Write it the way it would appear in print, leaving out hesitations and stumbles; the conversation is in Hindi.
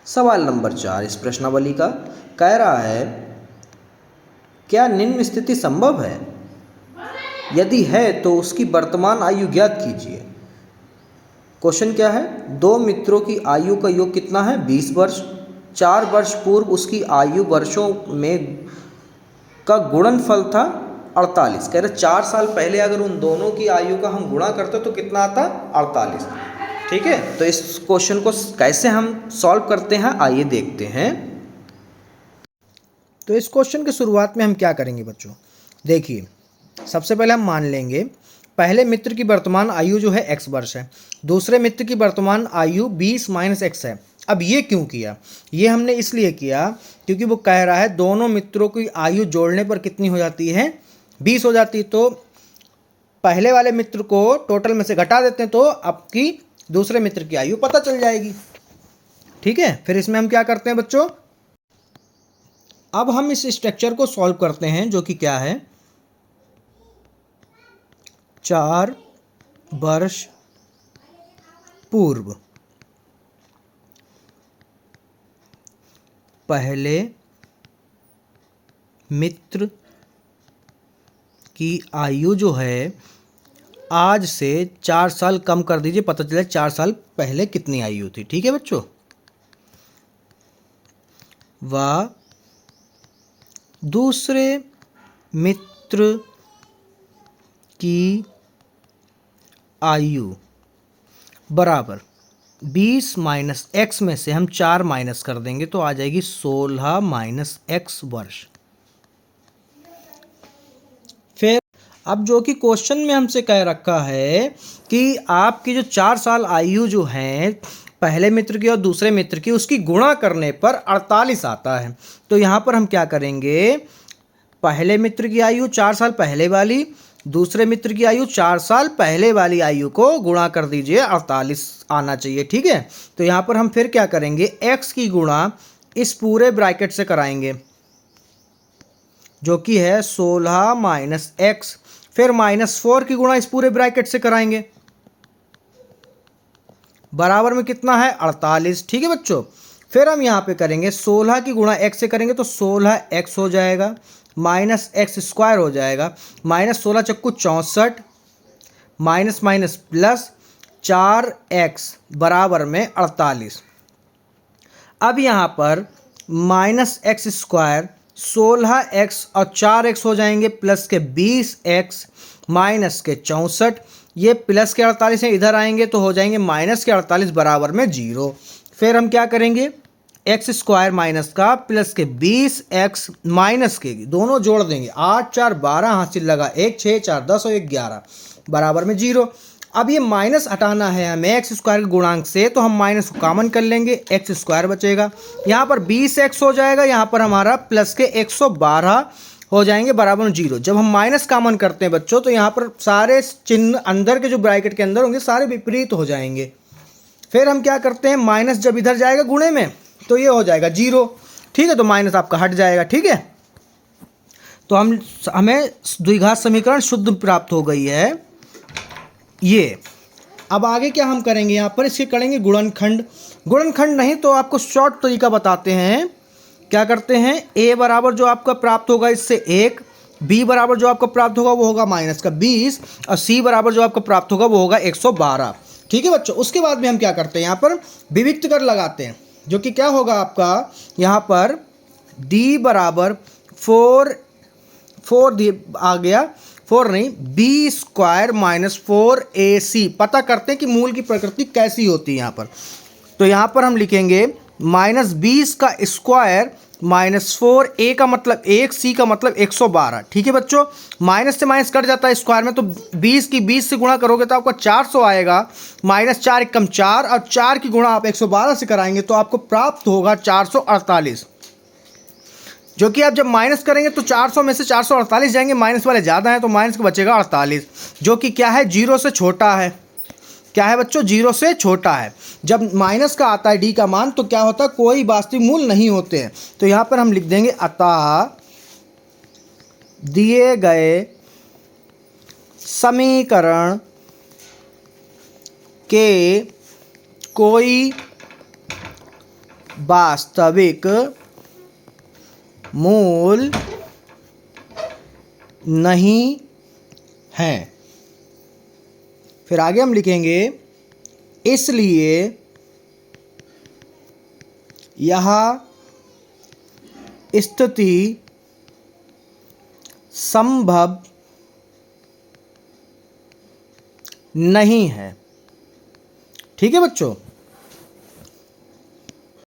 सवाल नंबर 4 इस प्रश्नावली का कह रहा है, क्या निम्न स्थिति संभव है? यदि है तो उसकी वर्तमान आयु ज्ञात कीजिए। क्वेश्चन क्या है? दो मित्रों की आयु का योग कितना है? 20 वर्ष। 4 वर्ष पूर्व उसकी आयु वर्षों में का गुणनफल था 48। कह रहे 4 साल पहले अगर उन दोनों की आयु का हम गुणा करते तो कितना आता? 48। ठीक है, तो इस क्वेश्चन को कैसे हम सॉल्व करते हैं आइए देखते हैं। तो इस क्वेश्चन की शुरुआत में हम क्या करेंगे बच्चों? देखिए, सबसे पहले हम मान लेंगे पहले मित्र की वर्तमान आयु जो है x वर्ष है, दूसरे मित्र की वर्तमान आयु 20 माइनस x है। अब ये क्यों किया? ये हमने इसलिए किया क्योंकि वो कह रहा है दोनों मित्रों की आयु जोड़ने पर कितनी हो जाती है? 20 हो जाती है। तो पहले वाले मित्र को टोटल में से घटा देते हैं तो आपकी दूसरे मित्र की आयु पता चल जाएगी। ठीक है, फिर इसमें हम क्या करते हैं बच्चों? अब हम इस स्ट्रक्चर को सॉल्व करते हैं जो कि क्या है, 4 वर्ष पूर्व पहले मित्र की आयु जो है आज से 4 साल कम कर दीजिए, पता चले 4 साल पहले कितनी आयु थी। ठीक है बच्चों, व दूसरे मित्र की आयु बराबर 20 माइनस एक्स में से हम 4 माइनस कर देंगे तो आ जाएगी 16 माइनस एक्स वर्ष। फिर अब जो कि क्वेश्चन में हमसे कह रखा है कि आपकी जो 4 साल आयु जो है पहले मित्र की और दूसरे मित्र की, उसकी गुणा करने पर 48 आता है। तो यहाँ पर हम क्या करेंगे? पहले मित्र की आयु 4 साल पहले वाली, दूसरे मित्र की आयु 4 साल पहले वाली आयु को गुणा कर दीजिए, 48 आना चाहिए। ठीक है, तो यहाँ पर हम फिर क्या करेंगे? x की गुणा इस पूरे ब्रैकेट से कराएंगे जो कि है 16 माइनस एक्स, फिर -4 की गुणा इस पूरे ब्रैकेट से कराएंगे, बराबर में कितना है? 48। ठीक है बच्चों, फिर हम यहाँ पे करेंगे 16 की गुणा x से करेंगे तो 16x हो जाएगा, माइनस एक्स स्क्वायर हो जाएगा, -16 चक्कू 64, माइनस माइनस प्लस 4x बराबर में 48। अब यहाँ पर माइनस एक्स स्क्वायर 16x और 4x हो जाएंगे, प्लस के 20x माइनस के 64, ये प्लस के 48 हैं, इधर आएंगे तो हो जाएंगे माइनस के 48 बराबर में 0। फिर हम क्या करेंगे? एक्स स्क्वायर माइनस का प्लस के 20x माइनस के दोनों जोड़ देंगे, 8 4 12 हासिल लगा 1 6 4 10 और 1 11 बराबर में 0। अब ये माइनस हटाना है हमें एक्स स्क्वायर के गुणांक से, तो हम माइनस को कॉमन कर लेंगे, एक्स स्क्वायर बचेगा, यहाँ पर 20x हो जाएगा, यहाँ पर हमारा प्लस के 112 हो जाएंगे बराबर में 0। जब हम माइनस कॉमन करते हैं बच्चों तो यहाँ पर सारे चिन्ह अंदर के जो ब्रैकेट के अंदर होंगे सारे विपरीत हो जाएंगे। फिर हम क्या करते हैं? माइनस जब इधर जाएगा गुणे में तो ये हो जाएगा 0। ठीक है, तो माइनस आपका हट जाएगा। ठीक है, तो हमें द्विघात समीकरण शुद्ध प्राप्त हो गई है ये। अब आगे क्या हम करेंगे? यहाँ पर इसके करेंगे गुणनखंड। गुणनखंड नहीं तो आपको शॉर्ट तरीका बताते हैं। क्या करते हैं? a बराबर जो आपका प्राप्त होगा इससे 1, b बराबर जो आपका प्राप्त होगा वो होगा माइनस का 20 और c बराबर जो आपका प्राप्त होगा वो होगा 112। ठीक है बच्चों, उसके बाद में हम क्या करते हैं? यहाँ पर विविक्त कर लगाते हैं जो कि क्या होगा आपका? यहाँ पर d बराबर 4 आ गया, 4 नहीं, b स्क्वायर माइनस 4ac। पता करते हैं कि मूल की प्रकृति कैसी होती है यहाँ पर। तो यहाँ पर हम लिखेंगे -20 का स्क्वायर -4, a का मतलब 1, c का मतलब 112। ठीक है बच्चों, माइनस से माइनस कट जाता है स्क्वायर में, तो 20 की 20 से गुणा करोगे तो आपका 400 आएगा, -4 एकम 4 और 4 की गुणा आप 112 से कराएंगे तो आपको प्राप्त होगा 448, जो कि आप जब माइनस करेंगे तो 400 में से 448 जाएंगे, माइनस वाले ज़्यादा हैं तो माइनस का बचेगा 48, जो कि क्या है? 0 से छोटा है। क्या है बच्चों? 0 से छोटा है। जब माइनस का आता है डी का मान तो क्या होता है? कोई वास्तविक मूल नहीं होते हैं। तो यहाँ पर हम लिख देंगे अतः दिए गए समीकरण के कोई वास्तविक मूल नहीं है। फिर आगे हम लिखेंगे इसलिए यह स्थिति संभव नहीं है। ठीक है बच्चों।